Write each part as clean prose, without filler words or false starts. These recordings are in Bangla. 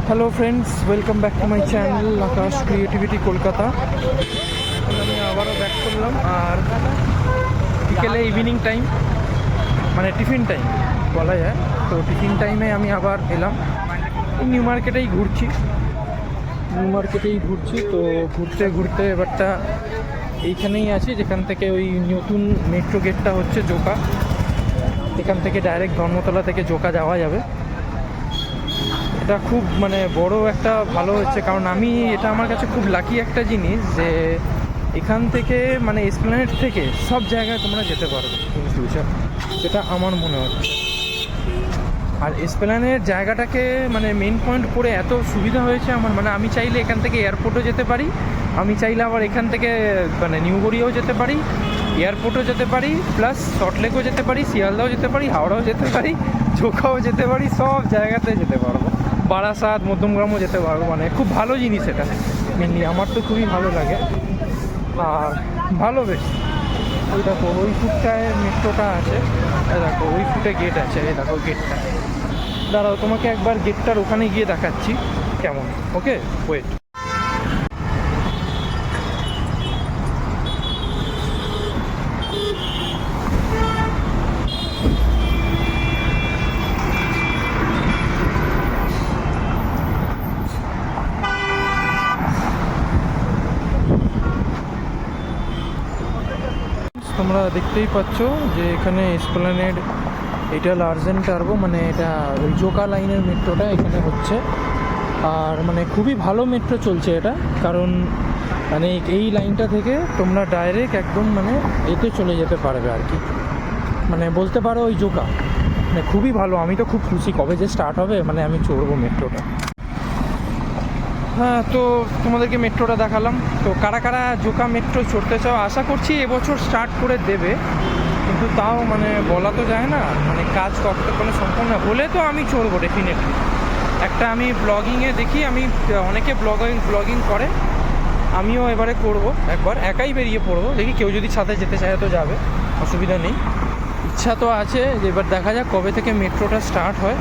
Hello friends, welcome back to my channel Akash creativity Kolkata. আমি আবারও ব্যাক করলাম, আর বিকেলে ইভিনিং টাইম মানে টিফিন টাইম বলা যায়। তো টিফিন টাইমে আমি আবার এলাম, নিউ মার্কেটেই ঘুরছি। তো ঘুরতে ঘুরতে এবারটা এইখানেই আছি, যেখান থেকে ওই নতুন মেট্রো গেটটা হচ্ছে জোকা। এখান থেকে ডাইরেক্ট ধর্মতলা থেকে জোকা যাওয়া যাবে। এটা খুব মানে বড় একটা ভালো হচ্ছে, কারণ এটা আমার কাছে খুব লাকি একটা জিনিস যে এখান থেকে মানে এসপ্ল্যানেড থেকে সব জায়গায় তোমরা যেতে পারবে ইন ফিউচার, যেটা আমার মনে হচ্ছে। আর এসপ্ল্যানেড জায়গাটাকে মানে মেন পয়েন্ট করে এত সুবিধা হয়েছে আমার, মানে আমি চাইলে এখান থেকে এয়ারপোর্টও যেতে পারি, আমি চাইলে আবার এখান থেকে মানে নিউ গড়িয়াও যেতে পারি, এয়ারপোর্টও যেতে পারি, প্লাস সল্টলেকও যেতে পারি, শিয়ালদাও যেতে পারি, হাওড়াও যেতে পারি, জোকাও যেতে পারি, সব জায়গাতে যেতে পারবো। বারাসাত, মধ্যমগ্রামও যেতে পারবো। মানে খুব ভালো জিনিস এটা, মেনলি আমার তো খুবই ভালো লাগে। আর ভালো বেশ, ওই দেখো ওই ফুটটায় মেট্রোটা আছে, দেখো ওই ফুটে গেট আছে, এই দেখো গেটটা। দাঁড়াও, তোমাকে একবার গেটটার ওখানে গিয়ে দেখাচ্ছি কেমন। ওকে, ওয়েট। তোমরা দেখতেই পাচ্ছ যে এখানে এসপ্ল্যানেড, এটা লার্জেন টার্বো, মানে এটা ওই জোকা লাইনের মেট্রোটা এখানে হচ্ছে। আর মানে খুবই ভালো মেট্রো চলছে এটা, কারণ মানে এই লাইনটা থেকে তোমরা ডাইরেক্ট একদম মানে এতে চলে যেতে পারবে আর কি, মানে বলতে পারো ওই জোকা। মানে খুবই ভালো, আমি তো খুব খুশি। কবে যে স্টার্ট হবে, মানে আমি চড়বো মেট্রোটা। হ্যাঁ, তো তোমাদেরকে মেট্রোটা দেখালাম। তো কারা কারা জোকা মেট্রো চড়তে চাও, আশা করছি এবছর স্টার্ট করে দেবে, কিন্তু তাও মানে বলা তো যায় না, মানে কাজ করতে কোনো সম্পূর্ণ হলে তো আমি চড়বো ডেফিনেটলি। একটা আমি ব্লগিংয়ে দেখি, আমি অনেকে ব্লগিং করে, আমিও এবারে করব একবার, একাই বেরিয়ে পড়বো, দেখি কেউ যদি সাথে যেতে চায় তো যাবে, অসুবিধা নেই। ইচ্ছা তো আছে যে এবার দেখা যাক কবে থেকে মেট্রোটা স্টার্ট হয়।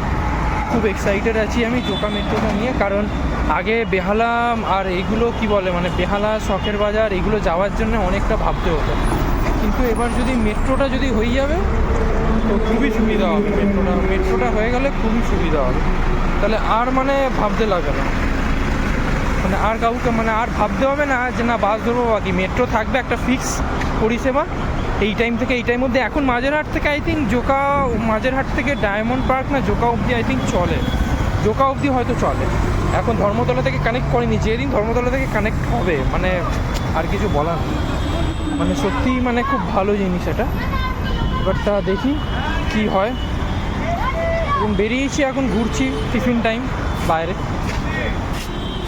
খুব এক্সাইটেড আছি আমি জোকা মেট্রোটা নিয়ে, কারণ আগে বেহালা আর এইগুলো কি বলে মানে বেহালা, শখের বাজার, এগুলো যাওয়ার জন্য অনেকটা ভাবতে হতো, কিন্তু এবার যদি মেট্রোটা যদি হয়ে যাবে তো খুবই সুবিধা হবে। মেট্রোটা হয়ে গেলে খুবই সুবিধা হবে, তাহলে আর মানে ভাবতে লাগে না, মানে আর কাউকে মানে আর ভাবতে হবে না যে না বাস ধরবো বা কি, মেট্রো থাকবে একটা ফিক্স পরিষেবা এই টাইম থেকে এই টাইমের মধ্যে। এখন মাঝেরহাট থেকে আই থিঙ্ক জোকা, মাঝেরহাট থেকে ডায়মন্ড পার্ক না জোকা অবধি আই থিঙ্ক চলে, জোকা অবধি হয়তো চলে। এখন ধর্মতলা থেকে কানেক্ট করেনি, যেদিন ধর্মতলা থেকে কানেক্ট হবে মানে আর কিছু বলার নেই। মানে সত্যিই মানে খুব ভালো জিনিস এটা। এবারটা দেখি কি হয়। এবং বেরিয়েছি, এখন ঘুরছি, টিফিন টাইম বাইরে।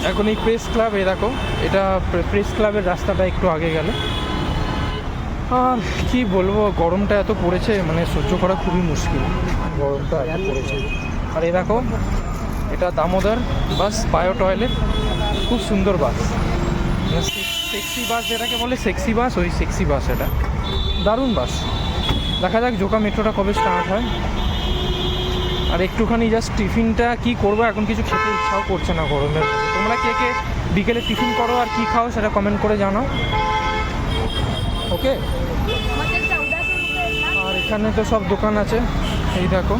এখন এই প্রেস ক্লাব, এ দেখো এটা প্রেস ক্লাবের রাস্তাটা একটু আগে গেলে। আর কি বলবো, গরমটা এত পড়েছে মানে সহ্য করা খুবই মুশকিল, গরমটা এত পড়েছে। আর এ দেখো এটা দামোদর বাস বায়ো টয়লেট, খুব সুন্দর বাস, সেক্সি বাস যেটাকে বলে, সেক্সি বাস, ওই সেক্সি বাস এটা, দারুণ বাস। দেখা যাক জোকা মেট্রোটা কবে স্টার্ট হয়। আর একটুখানি জাস্ট টিফিনটা কি করবো, এখন কিছু খেতে ইচ্ছাও করছে না গরমের। তোমরা কে কে বিকেলে টিফিন করো আর কি খাও সেটা কমেন্ট করে জানাও। ওকে। আর এখানে তো সব দোকান আছে, এই দেখো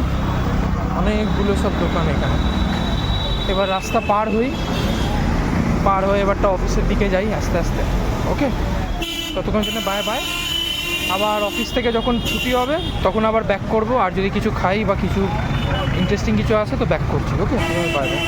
অনেকগুলো সব দোকান এখানে। এবার রাস্তা পার হয়ে এবারটা অফিসের দিকে যাই আস্তে আস্তে। ওকে, ততক্ষণের জন্য বাই বাই। আবার অফিস থেকে যখন ছুটি হবে তখন আবার ব্যাক করব, আর যদি কিছু খাই বা কিছু ইন্টারেস্টিং কিছু আসে তো ব্যাক করছি। ওকে, বাই বাই।